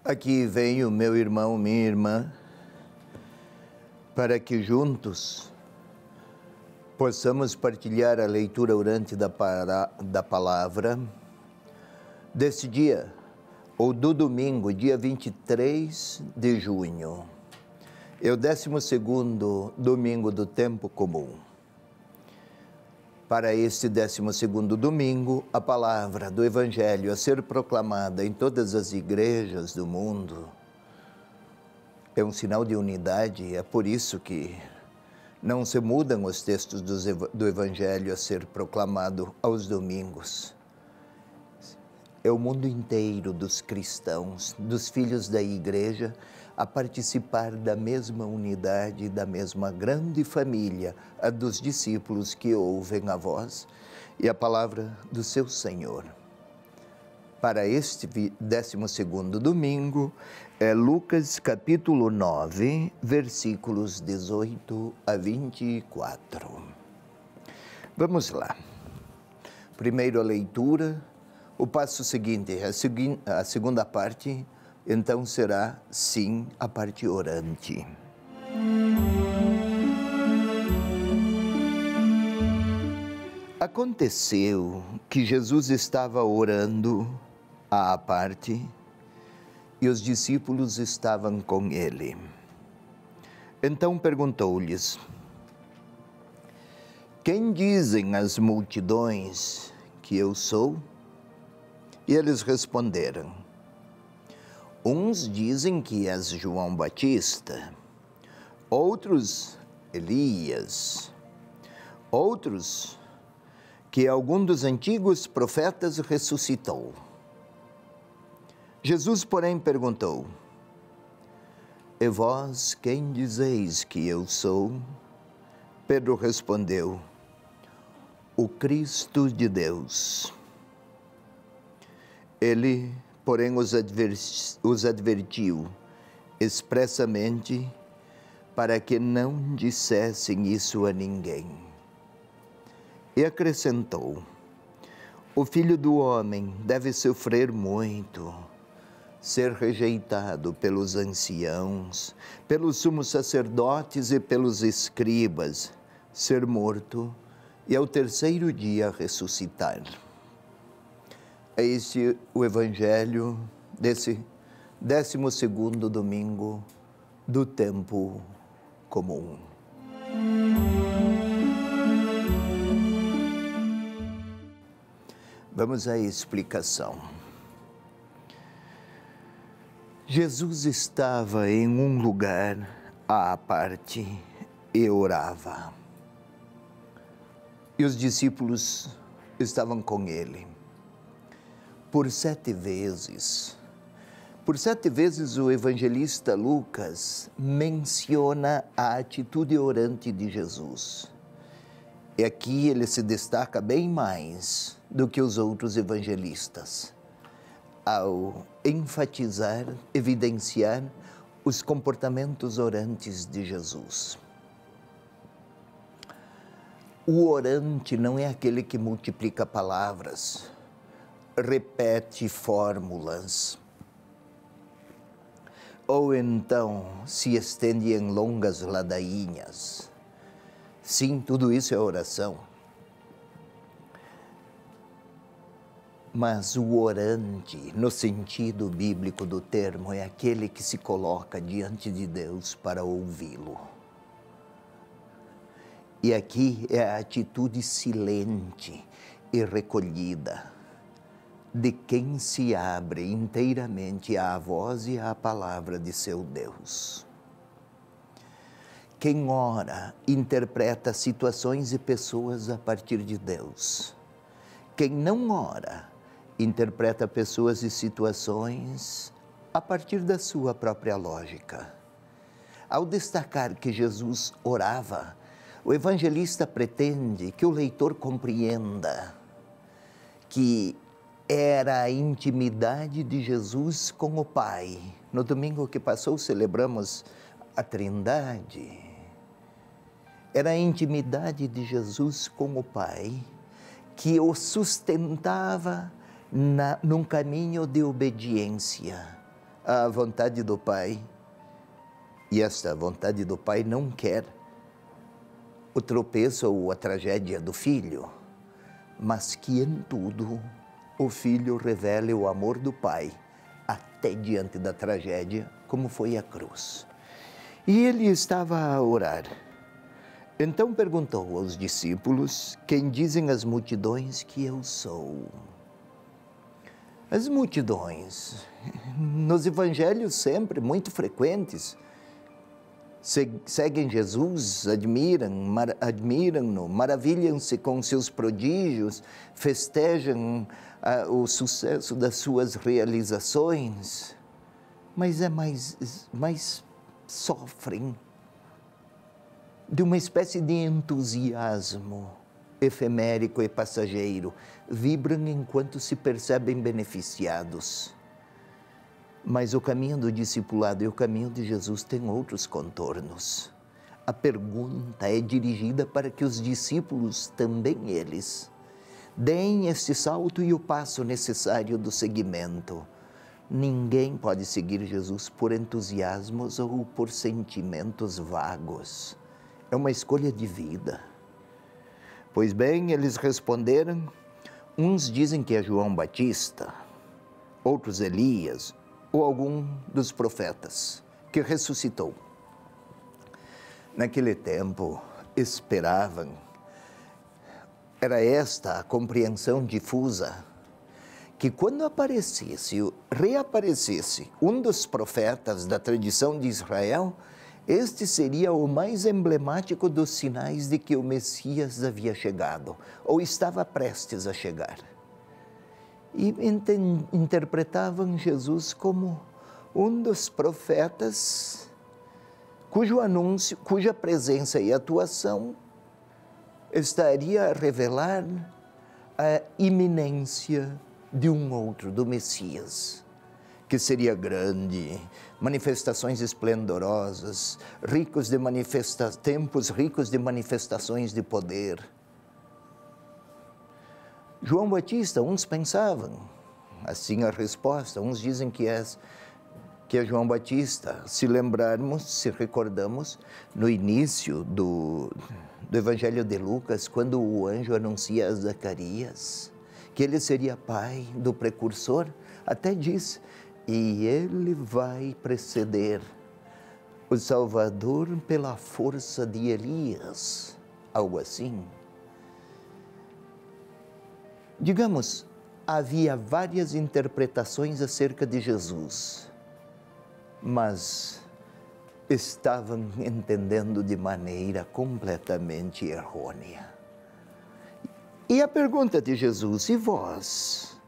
Aqui vem o meu irmão, minha irmã, para que juntos possamos partilhar a leitura orante da palavra desse dia, ou do domingo, dia 23 de junho. É o 12º domingo do tempo comum. Para este 12º domingo, a palavra do Evangelho a ser proclamada em todas as igrejas do mundo é um sinal de unidade. É por isso que não se mudam os textos do Evangelho a ser proclamado aos domingos. É o mundo inteiro dos cristãos, dos filhos da igreja, a participar da mesma unidade, da mesma grande família, a dos discípulos que ouvem a voz e a palavra do seu Senhor. Para este 12º domingo, é Lucas capítulo 9, versículos 18 a 24. Vamos lá. Primeiro a leitura. O passo seguinte, a segunda parte, então será, sim, a parte orante. Aconteceu que Jesus estava orando à parte e os discípulos estavam com ele. Então perguntou-lhes: quem dizem as multidões que eu sou? E eles responderam: uns dizem que és João Batista, outros Elias, outros que algum dos antigos profetas ressuscitou. Jesus, porém, perguntou: e vós quem dizeis que eu sou? Pedro respondeu: o Cristo de Deus. Ele, porém, os advertiu expressamente para que não dissessem isso a ninguém. E acrescentou: o Filho do Homem deve sofrer muito, ser rejeitado pelos anciãos, pelos sumos sacerdotes e pelos escribas, ser morto e ao terceiro dia ressuscitar. É este o Evangelho desse 12º domingo do tempo comum. Vamos à explicação. Jesus estava em um lugar à parte e orava. E os discípulos estavam com ele. Por 7 vezes o evangelista Lucas menciona a atitude orante de Jesus. E aqui ele se destaca bem mais do que os outros evangelistas, ao enfatizar, evidenciar os comportamentos orantes de Jesus. O orante não é aquele que multiplica palavras, repete fórmulas, ou então se estende em longas ladainhas. Sim, tudo isso é oração. Mas o orante, no sentido bíblico do termo, é aquele que se coloca diante de Deus para ouvi-lo. E aqui é a atitude silente e recolhida de quem se abre inteiramente à voz e à palavra de seu Deus. Quem ora, interpreta situações e pessoas a partir de Deus. Quem não ora, interpreta pessoas e situações a partir da sua própria lógica. Ao destacar que Jesus orava, o evangelista pretende que o leitor compreenda que era a intimidade de Jesus com o Pai. No domingo que passou, celebramos a Trindade. Era a intimidade de Jesus com o Pai que o sustentava num caminho de obediência, à vontade do Pai, e esta vontade do Pai não quer o tropeço ou a tragédia do Filho, mas que em tudo o Filho revele o amor do Pai, até diante da tragédia, como foi a cruz. E ele estava a orar. Então perguntou aos discípulos: quem dizem as multidões que eu sou? As multidões, nos evangelhos sempre muito frequentes, seguem Jesus, admiram-no, maravilham-se com seus prodígios, festejam o sucesso das suas realizações, mas mais sofrem de uma espécie de entusiasmo efemérico e passageiro, vibram enquanto se percebem beneficiados. Mas o caminho do discipulado e o caminho de Jesus têm outros contornos. A pergunta é dirigida para que os discípulos, também eles, deem este salto e o passo necessário do seguimento. Ninguém pode seguir Jesus por entusiasmos ou por sentimentos vagos. É uma escolha de vida. Pois bem, eles responderam, uns dizem que é João Batista, outros Elias, ou algum dos profetas que ressuscitou. Naquele tempo, esperavam, era esta a compreensão difusa, que quando reaparecesse um dos profetas da tradição de Israel, este seria o mais emblemático dos sinais de que o Messias havia chegado, ou estava prestes a chegar. E interpretavam Jesus como um dos profetas cujo anúncio, cuja presença e atuação estaria a revelar a iminência de um outro, do Messias, que seria grande, manifestações esplendorosas, tempos ricos de manifestações de poder. João Batista, uns pensavam, assim a resposta, uns dizem que é João Batista. Se recordamos, no início do Evangelho de Lucas, quando o anjo anuncia a Zacarias que ele seria pai do precursor, até diz, e ele vai preceder o Salvador pela força de Elias, algo assim. Digamos, havia várias interpretações acerca de Jesus, mas estavam entendendo de maneira completamente errônea. E a pergunta de Jesus, e vós,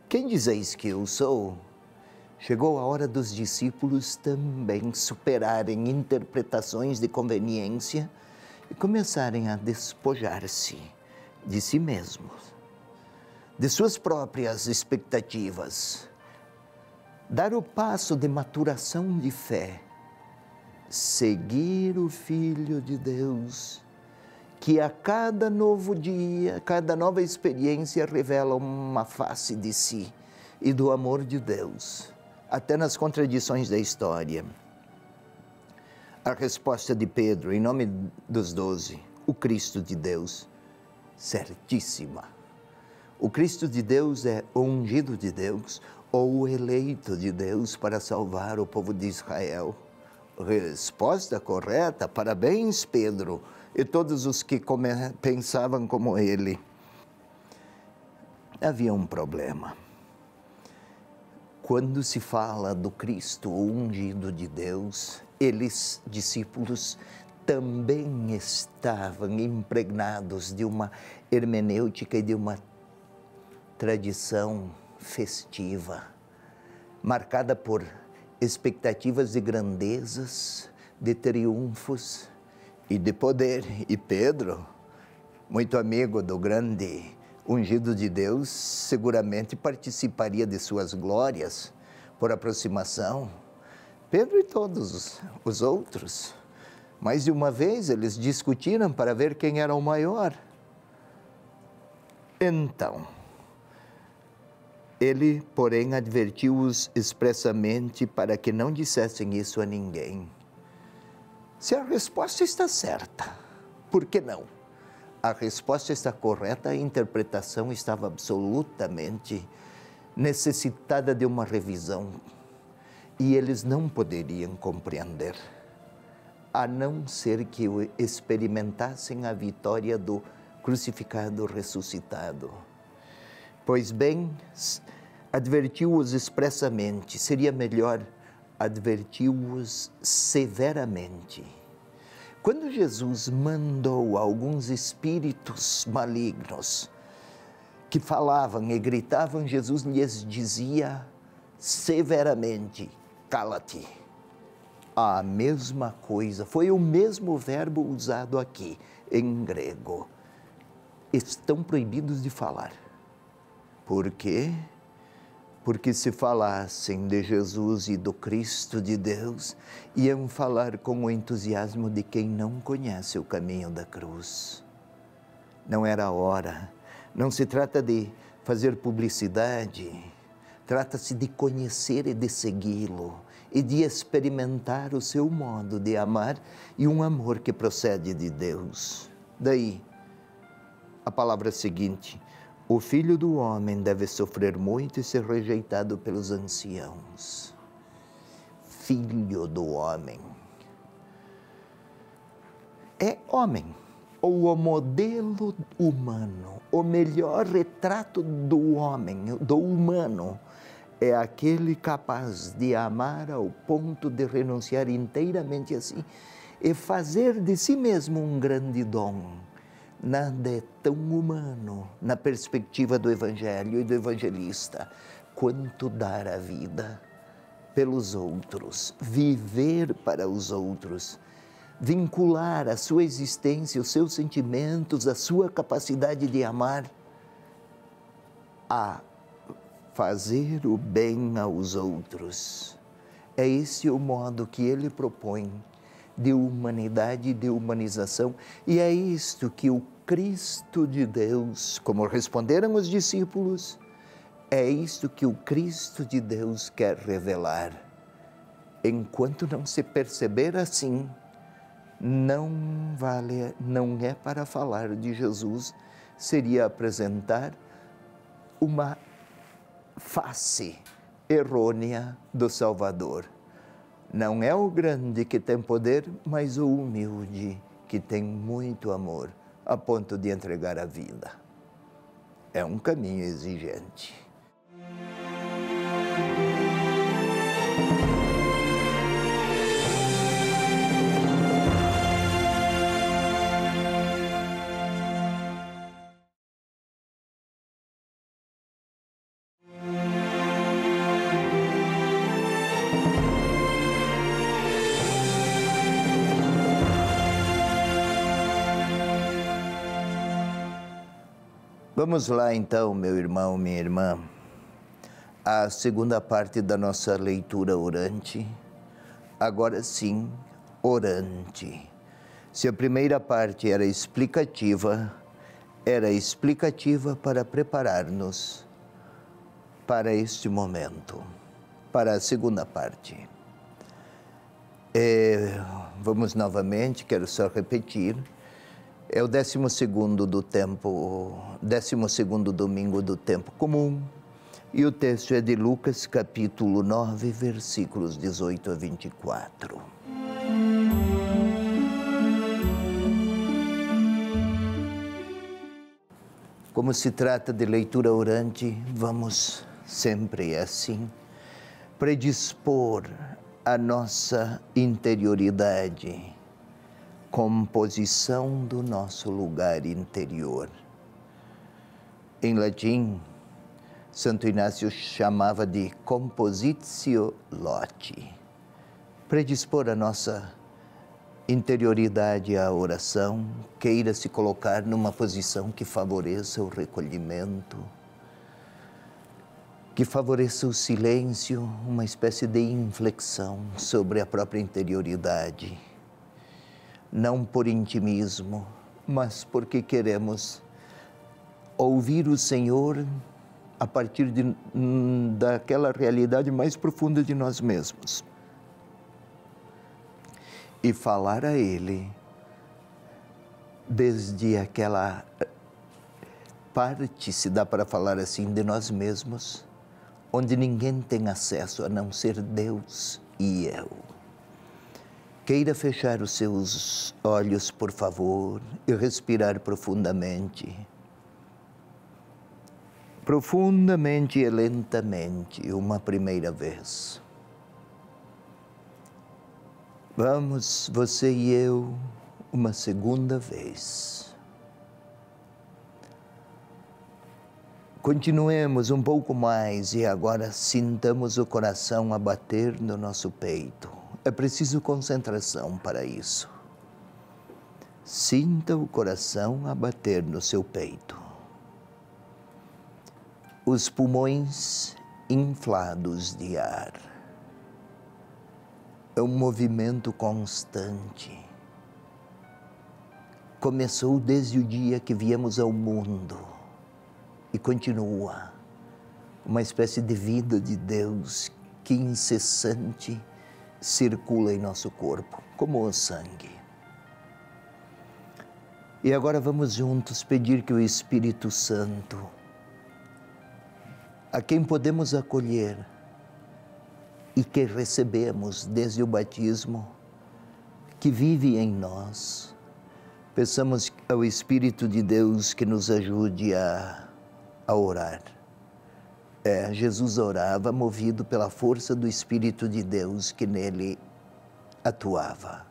quem dizeis que eu sou? Chegou a hora dos discípulos também superarem interpretações de conveniência e começarem a despojar-se de si mesmos, de suas próprias expectativas, dar o passo de maturação de fé, seguir o Filho de Deus, que a cada novo dia, cada nova experiência revela uma face de si e do amor de Deus, até nas contradições da história. A resposta de Pedro, em nome dos 12, o Cristo de Deus, certíssima. O Cristo de Deus é o ungido de Deus ou o eleito de Deus para salvar o povo de Israel. Resposta correta, parabéns, Pedro, e todos os que pensavam como ele. Havia um problema. Quando se fala do Cristo, o ungido de Deus, eles, discípulos, também estavam impregnados de uma hermenêutica e de uma tradição festiva, marcada por expectativas de grandezas, de triunfos e de poder. E Pedro, muito amigo do grande ungido de Deus, seguramente participaria de suas glórias por aproximação. Pedro e todos os outros, mais de uma vez eles discutiram para ver quem era o maior. Então, Ele, porém, advertiu-os expressamente para que não dissessem isso a ninguém. Se a resposta está certa, por que não? A resposta está correta, a interpretação estava absolutamente necessitada de uma revisão. E eles não poderiam compreender, a não ser que experimentassem a vitória do crucificado ressuscitado. Pois bem, advertiu-os expressamente, seria melhor advertiu-os severamente. Quando Jesus mandou alguns espíritos malignos que falavam e gritavam, Jesus lhes dizia severamente: cala-te. A mesma coisa, foi o mesmo verbo usado aqui em grego. Estão proibidos de falar. Por quê? Porque se falassem de Jesus e do Cristo de Deus, iam falar com o entusiasmo de quem não conhece o caminho da cruz. Não era a hora. Não se trata de fazer publicidade, trata-se de conhecer e de segui-lo, e de experimentar o seu modo de amar e um amor que procede de Deus. Daí, a palavra seguinte: o Filho do Homem deve sofrer muito e ser rejeitado pelos anciãos. Filho do Homem. É homem, ou o modelo humano, o melhor retrato do homem, do humano, é aquele capaz de amar ao ponto de renunciar inteiramente a si e fazer de si mesmo um grande dom. Nada é tão humano, na perspectiva do Evangelho e do evangelista, quanto dar a vida pelos outros, viver para os outros, vincular a sua existência, os seus sentimentos, a sua capacidade de amar a fazer o bem aos outros. É esse o modo que ele propõe de humanidade e de humanização, e é isto que o Cristo de Deus, como responderam os discípulos, é isto que o Cristo de Deus quer revelar. Enquanto não se perceber assim, não é para falar de Jesus, seria apresentar uma face errônea do Salvador. Não é o grande que tem poder, mas o humilde que tem muito amor, a ponto de entregar a vida. É um caminho exigente. Vamos lá então, meu irmão, minha irmã, a segunda parte da nossa leitura orante, agora sim, orante. Se a primeira parte era explicativa para preparar-nos para este momento, para a segunda parte. Vamos novamente, quero só repetir. É o 12º do tempo, 12º domingo do tempo comum. E o texto é de Lucas, capítulo 9, versículos 18 a 24. Como se trata de leitura orante, vamos sempre assim predispor a nossa interioridade, composição do nosso lugar interior. Em latim, Santo Inácio chamava de compositio loci. Predispor a nossa interioridade à oração, queira se colocar numa posição que favoreça o recolhimento, que favoreça o silêncio, uma espécie de inflexão sobre a própria interioridade. Não por intimismo, mas porque queremos ouvir o Senhor a partir daquela realidade mais profunda de nós mesmos. E falar a Ele desde aquela parte, se dá para falar assim, de nós mesmos, onde ninguém tem acesso a não ser Deus e eu. Queira fechar os seus olhos, por favor, e respirar profundamente. Profundamente e lentamente, uma primeira vez. Vamos, você e eu, uma segunda vez. Continuemos um pouco mais e agora sintamos o coração a bater no nosso peito. É preciso concentração para isso. Sinta o coração a bater no seu peito. Os pulmões inflados de ar. É um movimento constante. Começou desde o dia que viemos ao mundo e continua. Uma espécie de vida de Deus que incessante circula em nosso corpo, como o sangue. E agora vamos juntos pedir que o Espírito Santo, a quem podemos acolher e que recebemos desde o batismo, que vive em nós, peçamos ao Espírito de Deus que nos ajude a orar. Jesus orava movido pela força do Espírito de Deus que nele atuava.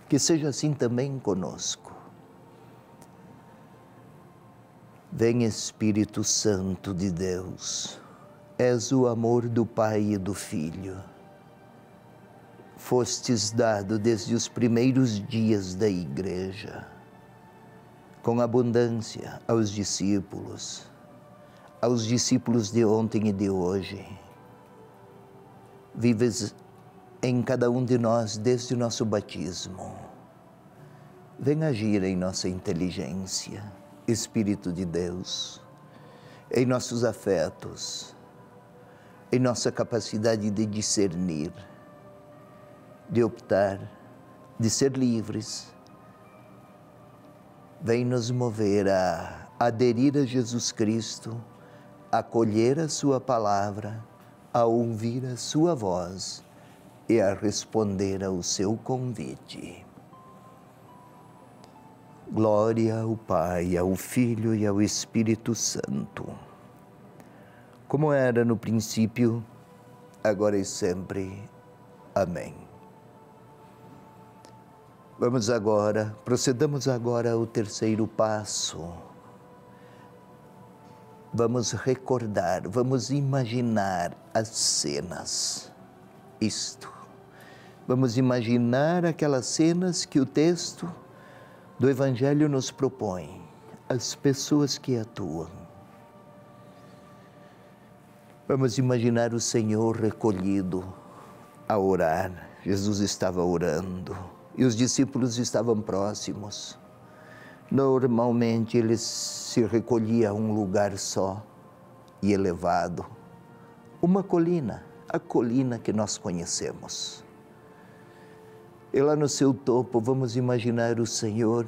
Que seja assim também conosco. Vem Espírito Santo de Deus, és o amor do Pai e do Filho. Fostes dado desde os primeiros dias da Igreja, com abundância aos discípulos de ontem e de hoje. Vives em cada um de nós desde o nosso batismo. Vem agir em nossa inteligência, Espírito de Deus, em nossos afetos, em nossa capacidade de discernir, de optar, de ser livres. Vem nos mover a aderir a Jesus Cristo, a acolher a sua palavra, a ouvir a sua voz e a responder ao seu convite. Glória ao Pai, ao Filho e ao Espírito Santo, como era no princípio, agora e sempre. Amém. Procedamos agora ao terceiro passo. Vamos recordar, vamos imaginar as cenas. Vamos imaginar aquelas cenas que o texto do Evangelho nos propõe, as pessoas que atuam. Vamos imaginar o Senhor recolhido a orar. Jesus estava orando e os discípulos estavam próximos. Normalmente eles se recolhiam a um lugar só e elevado, uma colina, a colina que nós conhecemos. E lá no seu topo vamos imaginar o Senhor,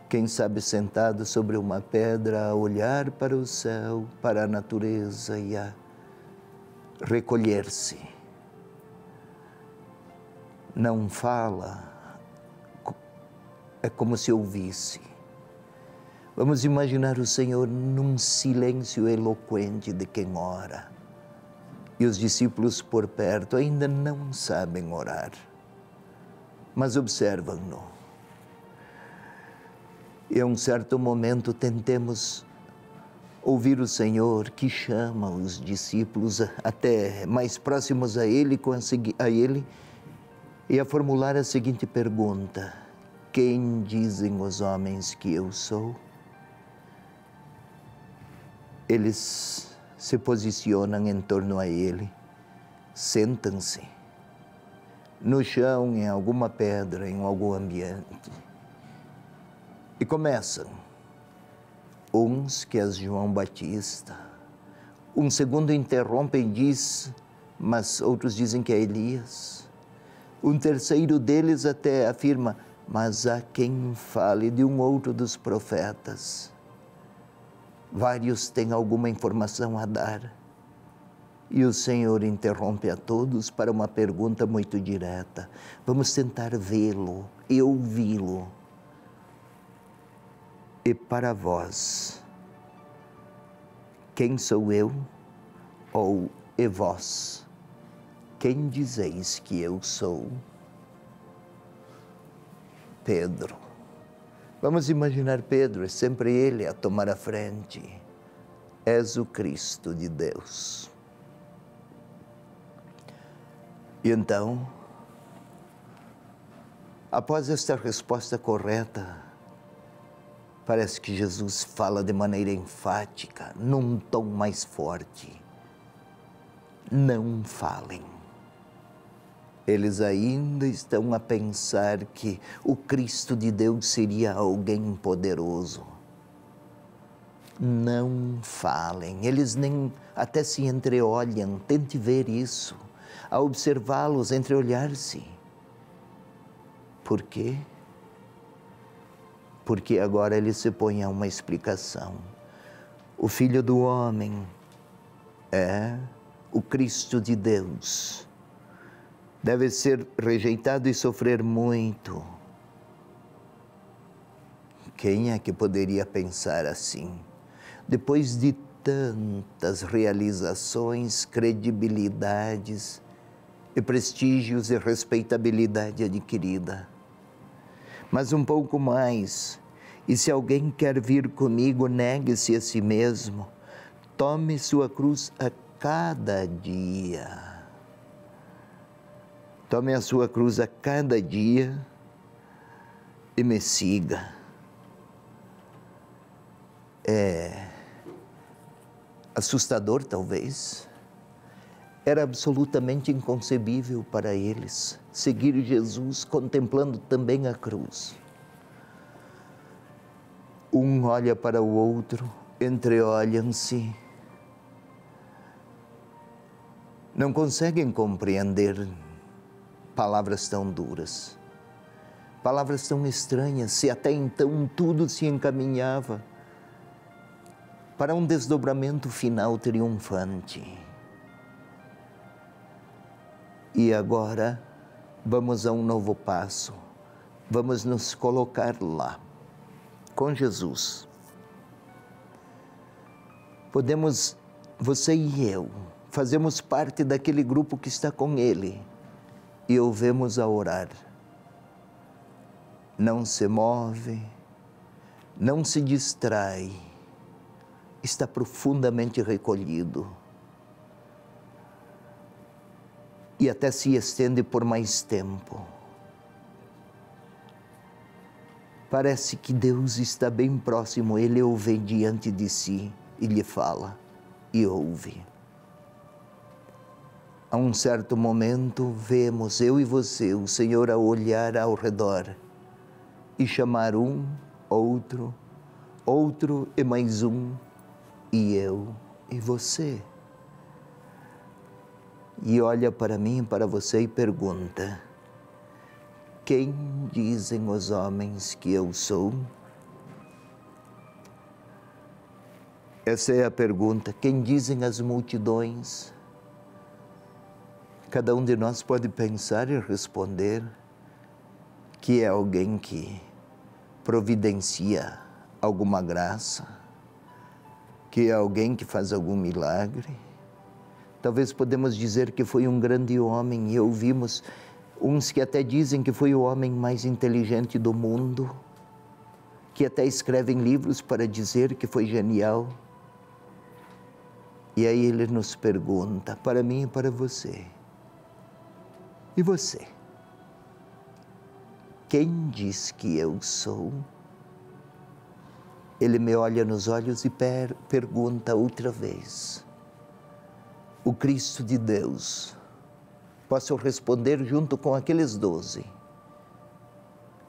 quem sabe sentado sobre uma pedra, a olhar para o céu, para a natureza e a recolher-se. Não fala, é como se ouvisse. Vamos imaginar o Senhor num silêncio eloquente de quem ora. E os discípulos por perto ainda não sabem orar, mas observam-no. E a um certo momento tentemos ouvir o Senhor que chama os discípulos até mais próximos a Ele, e a formular a seguinte pergunta: quem dizem os homens que eu sou? Eles se posicionam em torno a Ele, sentam-se no chão, em alguma pedra, em algum ambiente, e começam Uns que és João Batista. Um segundo interrompe e diz, mas outros dizem que é Elias. Um terceiro deles até afirma, mas há quem fale de um outro dos profetas. Vários têm alguma informação a dar. E o Senhor interrompe a todos para uma pergunta muito direta. Vamos tentar vê-lo e ouvi-lo. E para vós, quem sou eu? Ou e vós? Quem dizeis que eu sou? Pedro. Vamos imaginar Pedro, é sempre ele a tomar a frente. És o Cristo de Deus. E então, após esta resposta correta, parece que Jesus fala de maneira enfática, num tom mais forte. Não falem. Eles ainda estão a pensar que o Cristo de Deus seria alguém poderoso. Não falem. Eles nem até se entreolham. Tente ver isso. A observá-los, entreolhar-se. Por quê? Porque agora ele se põe a uma explicação. O Filho do Homem é o Cristo de Deus. Deve ser rejeitado e sofrer muito. Quem é que poderia pensar assim? Depois de tantas realizações, credibilidades e prestígios e respeitabilidade adquirida. Mas um pouco mais. E se alguém quer vir comigo, negue-se a si mesmo. Tome sua cruz a cada dia. Tome a sua cruz a cada dia e me siga. É assustador, talvez. Era absolutamente inconcebível para eles seguir Jesus contemplando também a cruz. Um olha para o outro, entreolham-se. Não conseguem compreender palavras tão duras, palavras tão estranhas, se até então tudo se encaminhava para um desdobramento final triunfante. E agora, vamos a um novo passo. Vamos nos colocar lá, com Jesus. Podemos, você e eu, fazemos parte daquele grupo que está com Ele e ouvemos a orar. Não se move, não se distrai, está profundamente recolhido. E até se estende por mais tempo. Parece que Deus está bem próximo, Ele o vê diante de si e lhe fala e ouve. A um certo momento, vemos eu e você, o Senhor a olhar ao redor e chamar um, outro, outro e mais um, e eu e você. E olha para mim e para você e pergunta: quem dizem os homens que eu sou? Essa é a pergunta. Quem dizem as multidões? Cada um de nós pode pensar e responder que é alguém que providencia alguma graça, que é alguém que faz algum milagre. Talvez podemos dizer que foi um grande homem e ouvimos uns que até dizem que foi o homem mais inteligente do mundo, que até escrevem livros para dizer que foi genial. E aí ele nos pergunta, para mim e para você: e você? Quem diz que eu sou? Ele me olha nos olhos e pergunta outra vez: o Cristo de Deus? Posso responder junto com aqueles 12.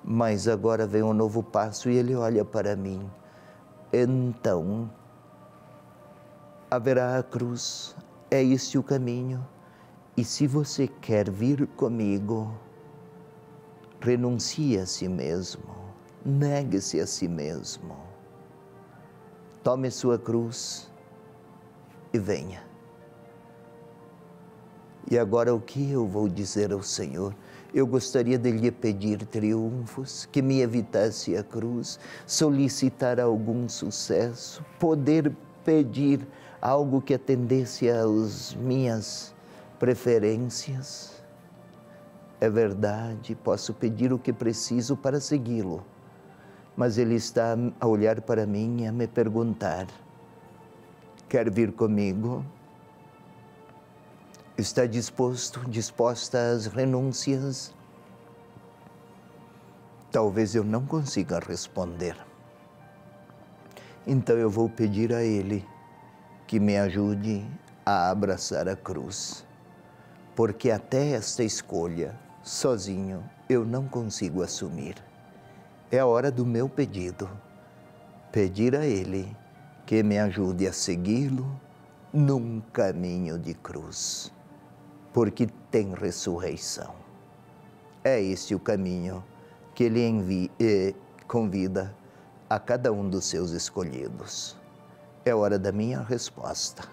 Mas agora vem um novo passo e ele olha para mim. então haverá a cruz. É esse o caminho. E se você quer vir comigo, renuncie a si mesmo, negue-se a si mesmo, tome sua cruz e venha. E agora o que eu vou dizer ao Senhor? Eu gostaria de lhe pedir triunfos, que me evitasse a cruz, solicitar algum sucesso, poder pedir algo que atendesse às minhas preferências. É verdade, posso pedir o que preciso para segui-lo, mas Ele está a olhar para mim e a me perguntar: quer vir comigo? Está disposta às renúncias? Talvez eu não consiga responder. Então eu vou pedir a Ele que me ajude a abraçar a cruz, porque até esta escolha, sozinho, eu não consigo assumir. É a hora do meu pedido, pedir a Ele que me ajude a segui-lo num caminho de cruz, porque tem ressurreição. É esse o caminho que Ele convida a cada um dos seus escolhidos. É hora da minha resposta.